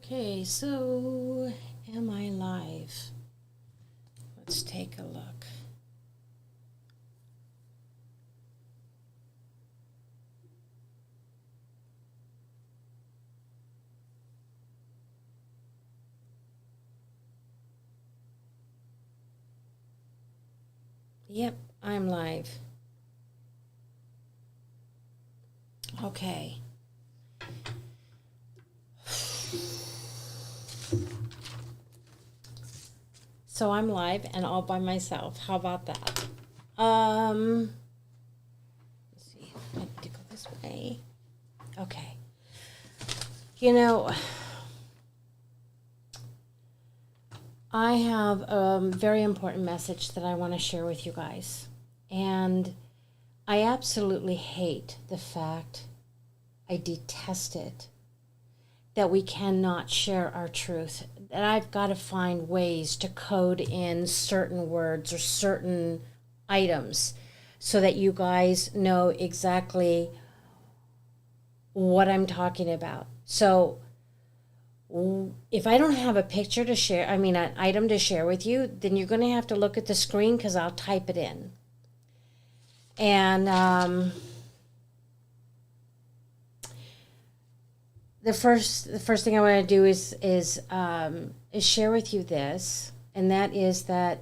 Okay, so am I live? Let's take a look. Yep, I'm live. Okay. So I'm live and all by myself. How about that? Let's see. I need to go this way. Okay. You know, I have a very important message that I want to share with you guys. And I absolutely hate the fact, I detest it, that we cannot share our truth. That I've got to find ways to code in certain words or certain items so that you guys know exactly what I'm talking about. So if I don't have a picture to share, an item to share with you, then you're going to have to look at the screen because I'll type it in. And the first thing I want to do is share with you this, and that is that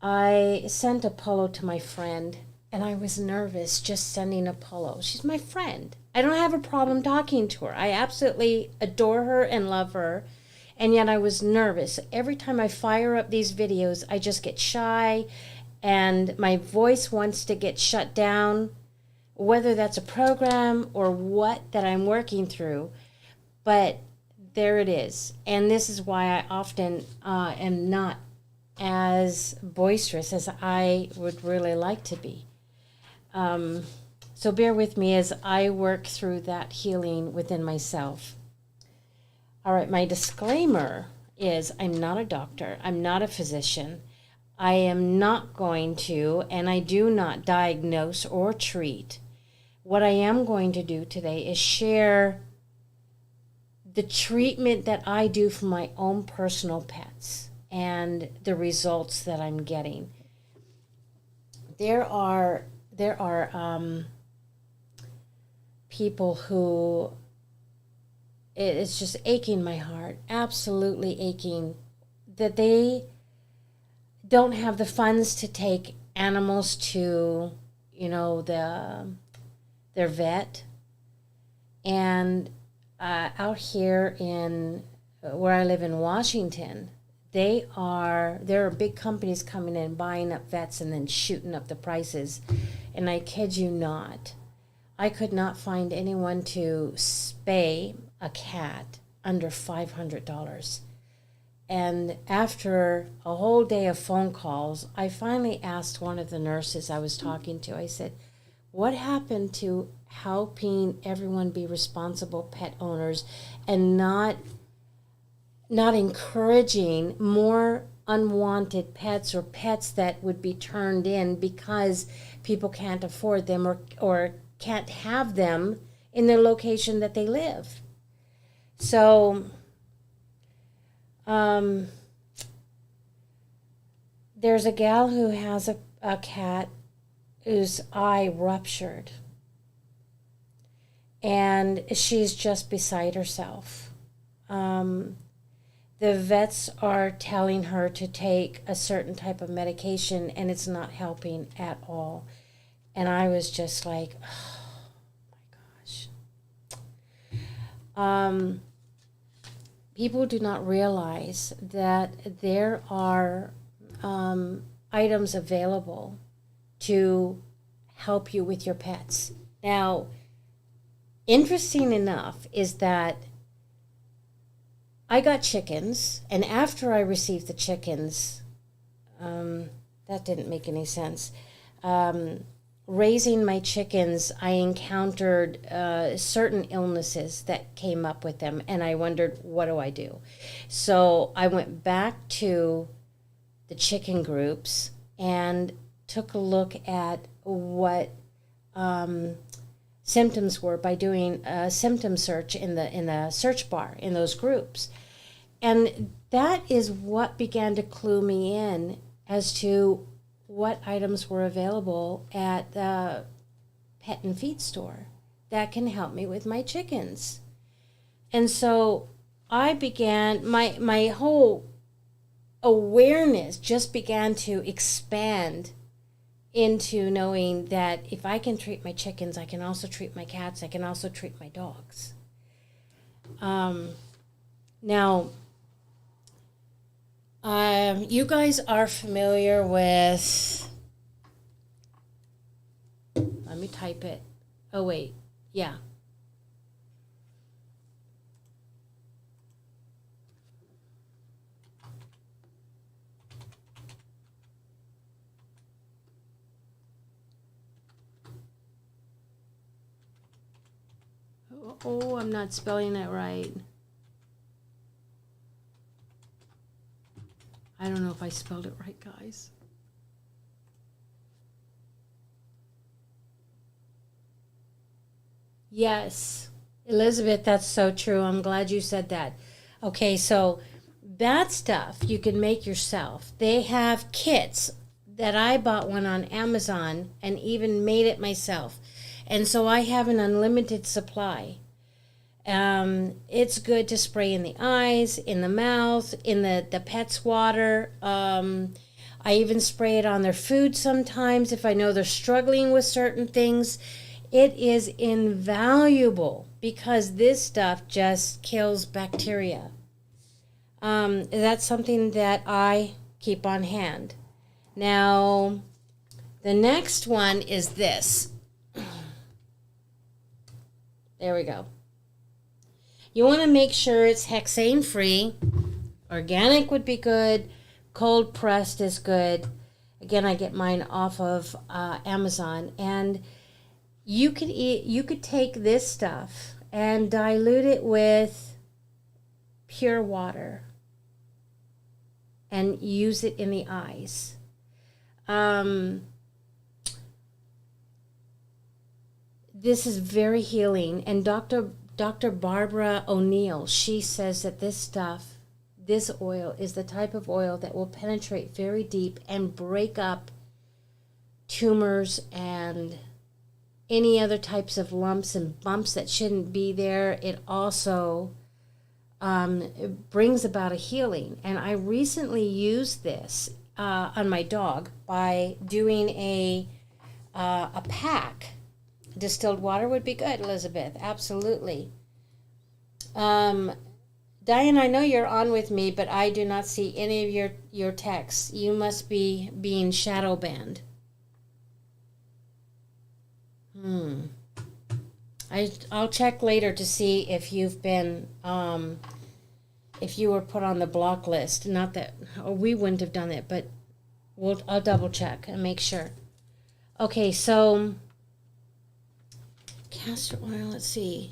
I sent a polo to my friend, and I was nervous just sending a polo. She's my friend. I don't have a problem talking to her. I absolutely adore her and love her, and yet I was nervous. Every time I fire up these videos, I just get shy, and my voice wants to get shut down, whether that's a program or what that I'm working through. But there it is. And this is why I often am not as boisterous as I would really like to be. So bear with me as I work through that healing within myself. All right, my disclaimer is I'm not a doctor. I'm not a physician. I am not going to, and I do not diagnose or treat. What I am going to do today is share the treatment that I do for my own personal pets and the results that I'm getting. There are people who it's just aching my heart, absolutely aching, that they don't have the funds to take animals to, their vet. And out here in where I live in Washington, there are big companies coming in, buying up vets and then shooting up the prices. And I kid you not, I could not find anyone to spay a cat under $500. And after a whole day of phone calls, I finally asked one of the nurses I was talking to, I said, what happened to helping everyone be responsible pet owners and not encouraging more unwanted pets or pets that would be turned in because people can't afford them or can't have them in the location that they live? So there's a gal who has a cat whose eye ruptured, and she's just beside herself. The vets are telling her to take a certain type of medication, and it's not helping at all. And I was just like, oh my gosh. People do not realize that there are items available to help you with your pets. Now, interesting enough is that I got chickens, and after I received the chickens, that didn't make any sense. Raising my chickens, I encountered certain illnesses that came up with them, and I wondered, what do I do? So I went back to the chicken groups and took a look at what symptoms were by doing a symptom search in the search bar in those groups. And that is what began to clue me in as to what items were available at the pet and feed store that can help me with my chickens. And so I began, my whole awareness just began to expand into knowing that if I can treat my chickens, I can also treat my cats, I can also treat my dogs. Now, you guys are familiar with, let me type it. Oh, wait. Yeah. Oh, I'm not spelling it right. I don't know if I spelled it right, guys. Yes, Elizabeth, that's so true. I'm glad you said that. Okay, so that stuff you can make yourself. They have kits that I bought one on Amazon and even made it myself. And so I have an unlimited supply. It's good to spray in the eyes, in the mouth, in the pet's water. I even spray it on their food sometimes if I know they're struggling with certain things. It is invaluable because this stuff just kills bacteria. That's something that I keep on hand. Now, the next one is this. There we go. You want to make sure it's hexane free. Organic would be good. Cold pressed is good. Again, I get mine off of Amazon. And you could take this stuff and dilute it with pure water and use it in the eyes. This is very healing. And Dr. Barbara O'Neill, she says that this oil is the type of oil that will penetrate very deep and break up tumors and any other types of lumps and bumps that shouldn't be there. It also it brings about a healing. And I recently used this on my dog by doing a pack. Distilled water would be good, Elizabeth. Absolutely. Diane, I know you're on with me, but I do not see any of your texts. You must be being shadow banned. I'll check later to see if you've been, if you were put on the block list. Not that, or we wouldn't have done it, but I'll double check and make sure. Okay, so castor oil, let's see.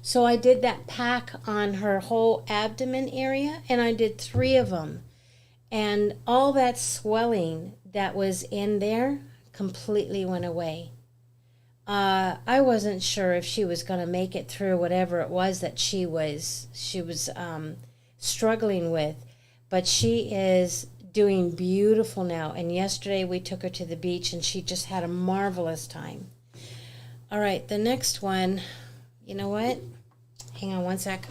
So I did that pack on her whole abdomen area, and I did 3 of them. And all that swelling that was in there completely went away. I wasn't sure if she was going to make it through whatever it was that she was struggling with, but she is doing beautiful now. And yesterday we took her to the beach, and she just had a marvelous time. All right, the next one, you know what? Hang on one sec.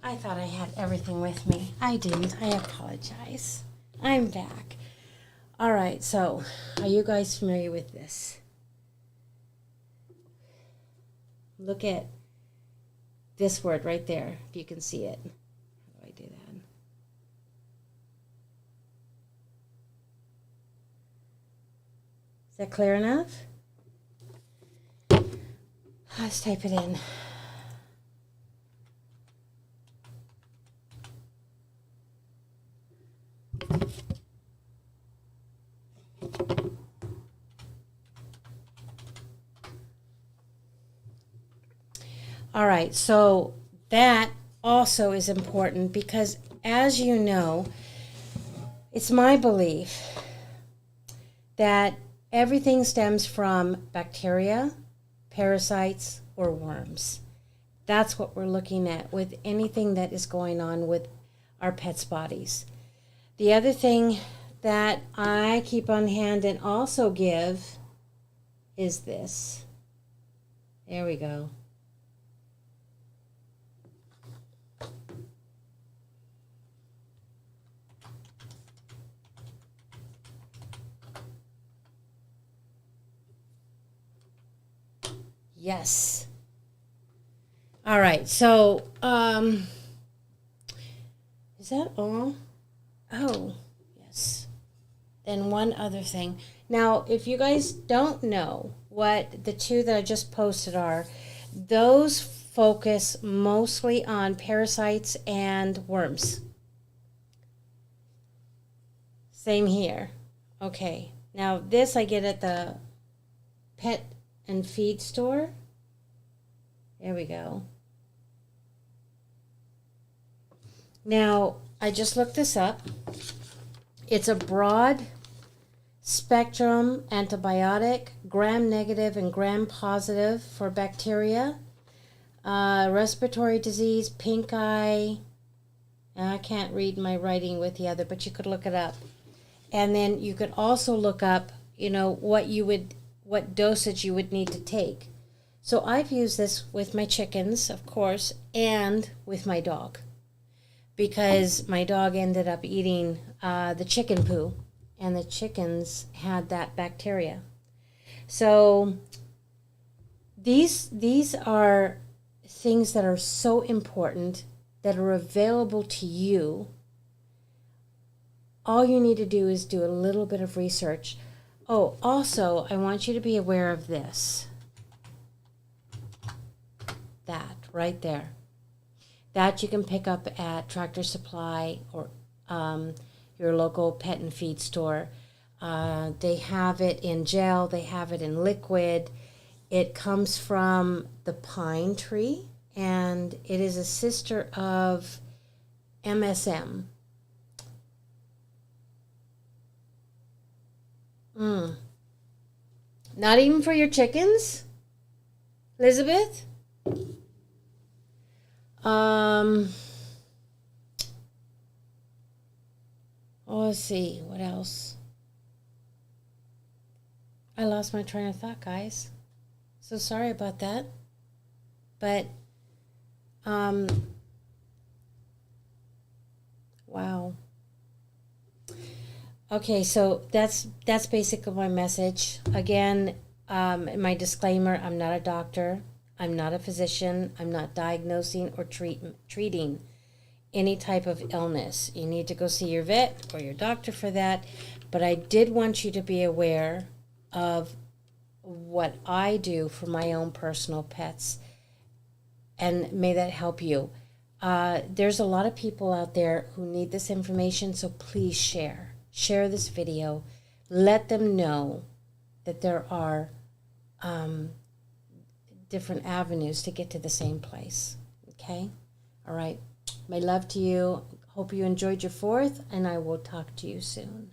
I thought I had everything with me. I didn't. I apologize. I'm back. All right, so are you guys familiar with this? Look at this word right there, if you can see it. How do I do that? Is that clear enough? Let's type it in. All right, so that also is important because, as you know, it's my belief that everything stems from bacteria, parasites, or worms. That's what we're looking at with anything that is going on with our pets' bodies. The other thing that I keep on hand and also give is this. There we go. Yes. All right, so is that all? Oh, yes. Then one other thing. Now, if you guys don't know what the two that I just posted are, those focus mostly on parasites and worms. Same here. Okay. Now, this I get at the pet and feed store. There we go. Now, I just looked this up. It's a broad spectrum antibiotic, gram-negative and gram-positive for bacteria, respiratory disease, pink eye. I can't read my writing with the other, but you could look it up. And then you could also look up, what dosage you would need to take. So I've used this with my chickens, of course, and with my dog, because my dog ended up eating the chicken poo, and the chickens had that bacteria. So these are things that are so important that are available to you. All you need to do is do a little bit of research. Oh, also, I want you to be aware of this. That right there. That you can pick up at Tractor Supply or your local pet and feed store. They have it in gel. They have it in liquid. It comes from the pine tree, and it is a sister of MSM. Not even for your chickens, Elizabeth? Let's see, what else? I lost my train of thought, guys. So sorry about that. But, wow. Okay, so that's basically my message. Again, my disclaimer, I'm not a doctor. I'm not a physician. I'm not diagnosing or treating any type of illness. You need to go see your vet or your doctor for that. But I did want you to be aware of what I do for my own personal pets. And may that help you. There's a lot of people out there who need this information, so please share. Share this video. Let them know that there are different avenues to get to the same place. Okay? All right. My love to you. Hope you enjoyed your 4th, and I will talk to you soon.